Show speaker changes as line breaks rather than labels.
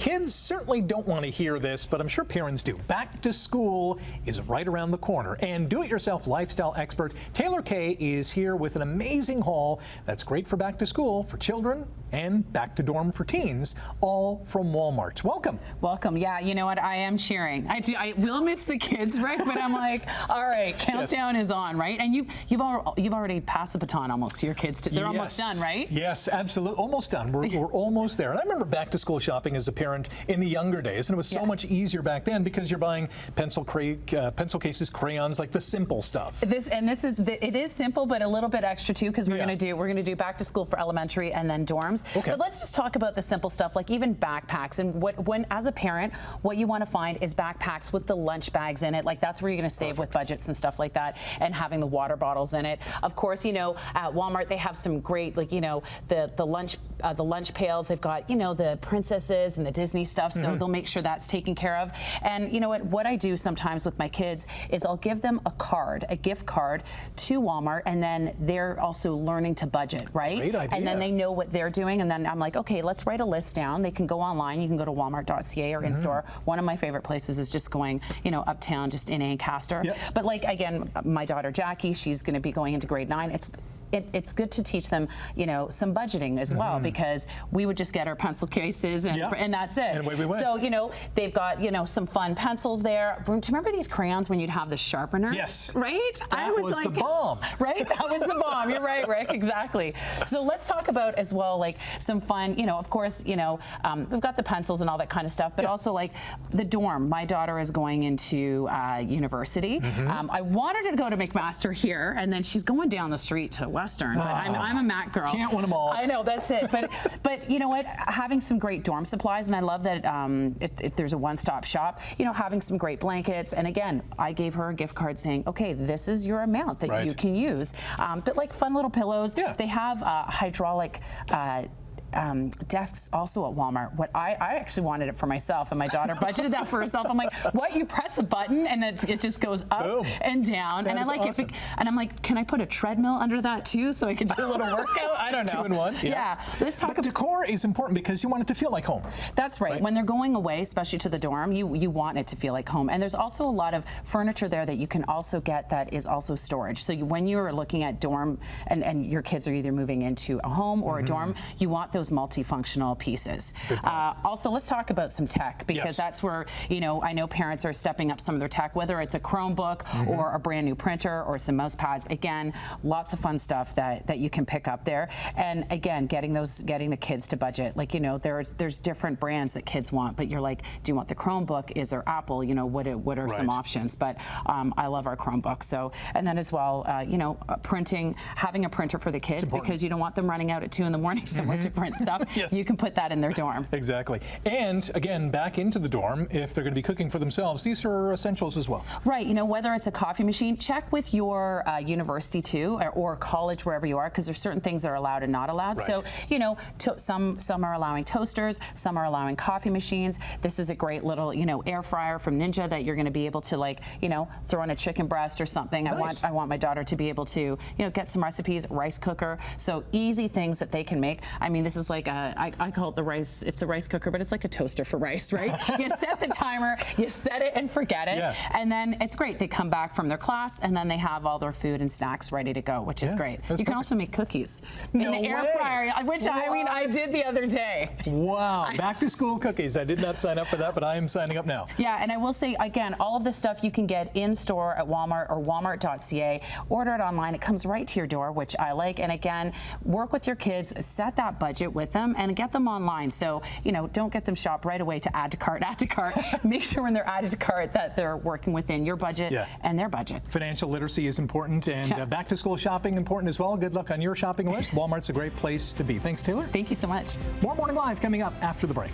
kids certainly don't want to hear this, but I'm sure parents do. Back to school is right around the corner, and do-it-yourself lifestyle expert Taylor Kaye is here with an amazing haul that's great for back to school for children and back to dorm for teens, all from Walmart. Welcome.
Welcome. Yeah, you know what? I am cheering. I will miss the kids, right? But I'm like, all right, countdown is on, right? And you've already passed the baton almost to your kids. They're almost done, right?
Yes, absolutely. Almost done. We're almost there. And I remember back to school shopping as a parent in the younger days, and it was so much easier back then because you're buying pencil cases, crayons, like the simple stuff.
It is simple, but a little bit extra too, because we're gonna do back to school for elementary and then dorms.
Okay.
But let's just talk about the simple stuff, like even backpacks. And when as a parent, what you want to find is backpacks with the lunch bags in it. Like that's where you're gonna save with budgets and stuff like that, and having the water bottles in it. Of course, you know, at Walmart they have some great, like, you know, the lunch pails. They've got, you know, the princesses and the Disney stuff, so they'll make sure that's taken care of. And you know what I do sometimes with my kids is I'll give them a gift card to Walmart, and then they're also learning to budget, right?
Great idea.
And then they know what they're doing, and then I'm like, okay, let's write a list down. They can go online. You can go to walmart.ca or in-store. One of my favorite places is just going, you know, uptown, just in Ancaster.
Yep.
But like, again, my daughter Jackie, she's going to be going into grade 9. It's good to teach them, you know, some budgeting as well, because we would just get our pencil cases and that's it.
And away we went.
So, you know, they've got, you know, some fun pencils there. Do you remember these crayons when you'd have the sharpener?
Yes.
Right?
That was the bomb.
Right? That was the bomb. You're right, Rick. Exactly. So let's talk about as well, like some fun, you know, of course, you know, we've got the pencils and all that kind of stuff, but also like the dorm. My daughter is going into university. I wanted her to go to McMaster here, and then she's going down the street to Western, but I'm a Mac girl.
Can't win them all.
I know, that's it. But you know what? Having some great dorm supplies, and I love that if there's a one-stop shop, you know, having some great blankets. And again, I gave her a gift card saying, okay, this is your amount that you can use. But like fun little pillows. They have hydraulic desks also at Walmart. What I actually wanted it for myself, and my daughter budgeted that for herself. I'm like, what? You press a button and it just goes up and down, and I like it. And I'm like, can I put a treadmill under that too, so I can do a little workout? I don't know.
2 in 1.
Yeah. Let's talk about
decor is important because you want it to feel like home.
That's right. When they're going away, especially to the dorm, you want it to feel like home. And there's also a lot of furniture there that you can also get that is also storage. So when you're looking at dorm and your kids are either moving into a home or a dorm, you want those multifunctional pieces. Also, let's talk about some tech, because that's where, you know, I know parents are stepping up some of their tech, whether it's a Chromebook or a brand new printer or some mouse pads. Again, lots of fun stuff that you can pick up there. And again, getting the kids to budget. Like, you know, there's different brands that kids want, but you're like, do you want the Chromebook? Is there Apple? You know, what are some options? But I love our Chromebook. So, and then as well, you know, having a printer for the kids, because you don't want them running out at 2 in the morning somewhere to print stuff. You can put that in their dorm.
Exactly. And again, back into the dorm, if they're going to be cooking for themselves, these are essentials as well.
Right. You know, whether it's a coffee machine, check with your university too, or college, wherever you are, because there's certain things that are allowed and not allowed. So, you know, some are allowing toasters, some are allowing coffee machines. This is a great little, you know, air fryer from Ninja that you're going to be able to, like, you know, throw in a chicken breast or something. I want my daughter to be able to, you know, get some recipes. Rice cooker. So easy things that they can make. I mean, this is like I call it the rice. It's a rice cooker, but it's like a toaster for rice, right? You set the timer, you set it and forget it, and then it's great. They come back from their class, and then they have all their food and snacks ready to go, which is great. You can also make cookies in the air fryer, which I did the other day.
Wow, back to school cookies. I did not sign up for that, but I am signing up now.
Yeah, and I will say again, all of this stuff you can get in store at Walmart or walmart.ca. Order it online. It comes right to your door, which I like. And again, work with your kids, set that budget with them, and get them online. So, you know, don't get them shop right away to add to cart. Make sure when they're added to cart that they're working within your budget and their budget.
Financial literacy is important, and back to school shopping important as well. Good luck on your shopping list. Walmart's a great place to be. Thanks, Taylor.
Thank you so much.
More Morning Live coming up after the break.